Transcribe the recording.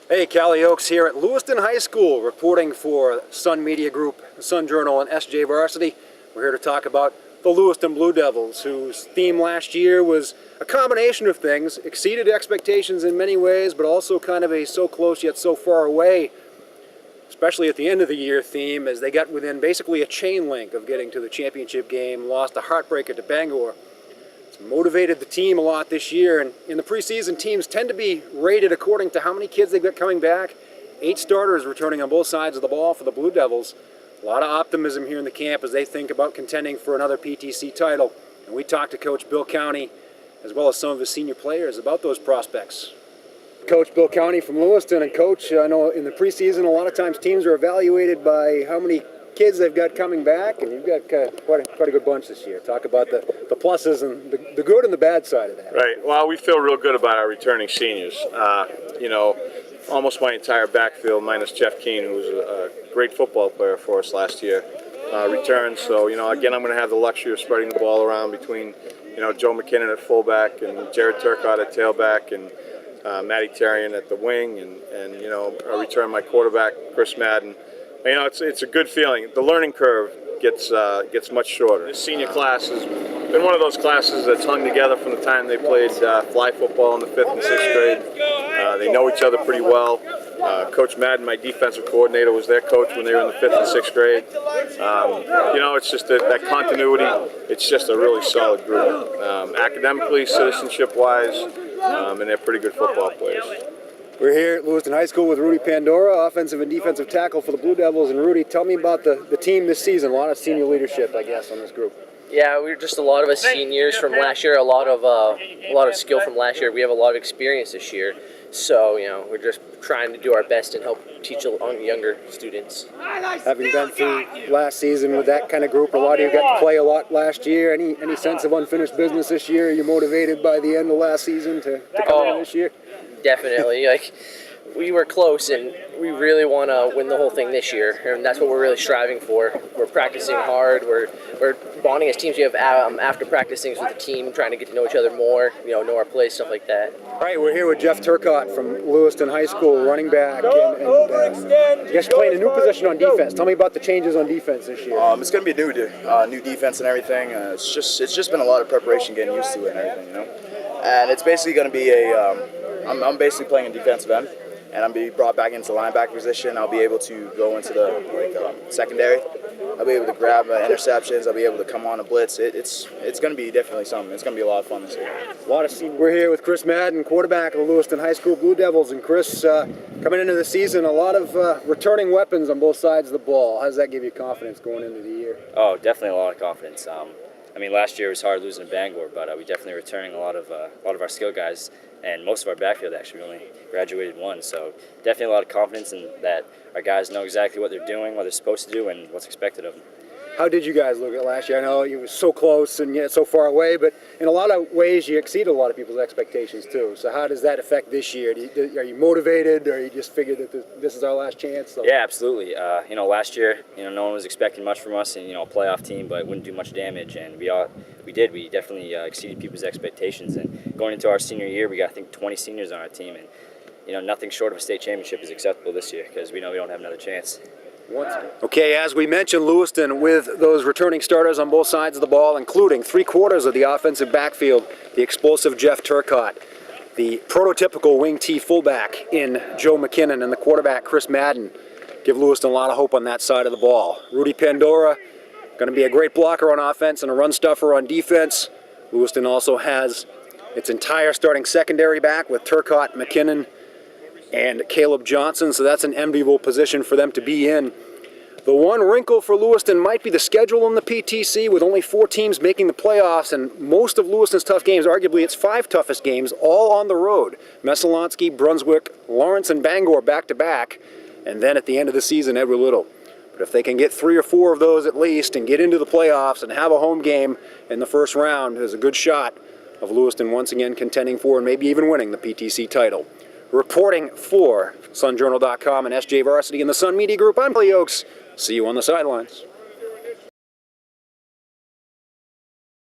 Hey, Kalle Oakes here at Lewiston High School, reporting for Sun Media Group, Sun Journal, and SJ Varsity. We're here to talk about the Lewiston Blue Devils, whose theme last year was a combination of things, exceeded expectations in many ways, but also kind of a so close yet so far away, especially at the end of the year theme, as they got within basically a chain link of getting to the championship game, lost a heartbreaker to Bangor. Motivated the team a lot this year, and in the preseason, teams tend to be rated according to how many kids they've got coming back. 8 starters returning on both sides of the ball for the Blue Devils. A lot of optimism here in the camp as they think about contending for another PTC title. And we talked to Coach Bill County, as well as some of his senior players, about those prospects. Coach Bill County from Lewiston, and Coach, I know in the preseason a lot of times teams are evaluated by how many kids they've got coming back, and you've got quite a good bunch this year. Talk about the pluses and the good and the bad side of that. Right. Well, we feel real good about our returning seniors. Almost my entire backfield, minus Jeff Keene, who was a great football player for us last year, returned. So, again, I'm going to have the luxury of spreading the ball around between, Joe McKinnon at fullback and Jared Turcott at tailback and Matty Terrian at the wing, and I return my quarterback, Chris Madden. It's a good feeling. The learning curve gets much shorter. This senior class has been one of those classes that's hung together from the time they played fly football in the 5th and 6th grade. They know each other pretty well. Coach Madden, my defensive coordinator, was their coach when they were in the 5th and 6th grade. It's just that continuity. It's just a really solid group. Academically, citizenship-wise, and they're pretty good football players. We're here at Lewiston High School with Rudy Pandora, offensive and defensive tackle for the Blue Devils. And Rudy, tell me about the team this season. A lot of senior leadership, I guess, on this group. Yeah, we're just a lot of us seniors from last year. A lot of skill from last year. We have a lot of experience this year, so we're just trying to do our best and help teach younger students. Having been through last season with that kind of group, a lot of you got to play a lot last year. Any sense of unfinished business this year? Are you motivated by the end of last season to come in this year? Definitely. We were close, and we really want to win the whole thing this year, and that's what we're really striving for. We're practicing hard. We're bonding as teams. We have after practice things with the team, trying to get to know each other more, know our plays, stuff like that. All right, we're here with Jeff Turcott from Lewiston High School, running back, and I guess you're playing a new position on defense. Tell me about the changes on defense this year. It's going to be new defense and everything. It's just been a lot of preparation, getting used to it and everything, And it's basically going to be I'm basically playing a defensive end, and I'm being brought back into the linebacker position. I'll be able to go into the secondary. I'll be able to grab interceptions. I'll be able to come on a blitz. It's going to be definitely something. It's going to be a lot of fun this year. We're here with Chris Madden, quarterback of the Lewiston High School Blue Devils. And Chris, coming into the season, a lot of returning weapons on both sides of the ball. How does that give you confidence going into the year? Oh, definitely a lot of confidence. Last year was hard losing to Bangor, but we definitely returning a lot of our skill guys, and most of our backfield actually only graduated one. So definitely a lot of confidence in that our guys know exactly what they're doing, what they're supposed to do, and what's expected of them. How did you guys look at last year? I know you were so close and yet so far away, but in a lot of ways you exceeded a lot of people's expectations too. So how does that affect this year? Are you motivated, or you just figured that this is our last chance? So? Yeah, absolutely. Last year, no one was expecting much from us, and a playoff team, but it wouldn't do much damage, and we did. We definitely exceeded people's expectations. And going into our senior year, we got I think 20 seniors on our team, and nothing short of a state championship is acceptable this year because we know we don't have another chance. Okay, as we mentioned, Lewiston with those returning starters on both sides of the ball, including 3/4 of the offensive backfield, the explosive Jeff Turcott, the prototypical wing T fullback in Joe McKinnon, and the quarterback Chris Madden, give Lewiston a lot of hope on that side of the ball. Rudy Pandora, going to be a great blocker on offense and a run stuffer on defense. Lewiston also has its entire starting secondary back with Turcott, McKinnon, and Caleb Johnson, so that's an enviable position for them to be in. The one wrinkle for Lewiston might be the schedule in the PTC, with only 4 teams making the playoffs, and most of Lewiston's tough games, arguably its 5 toughest games, all on the road. Messalonskee, Brunswick, Lawrence, and Bangor back-to-back, and then at the end of the season, Edward Little. But if they can get 3 or 4 of those at least and get into the playoffs and have a home game in the first round, there's a good shot of Lewiston once again contending for and maybe even winning the PTC title. Reporting for SunJournal.com and SJ Varsity and the Sun Media Group, I'm Kalle Oakes. See you on the sidelines.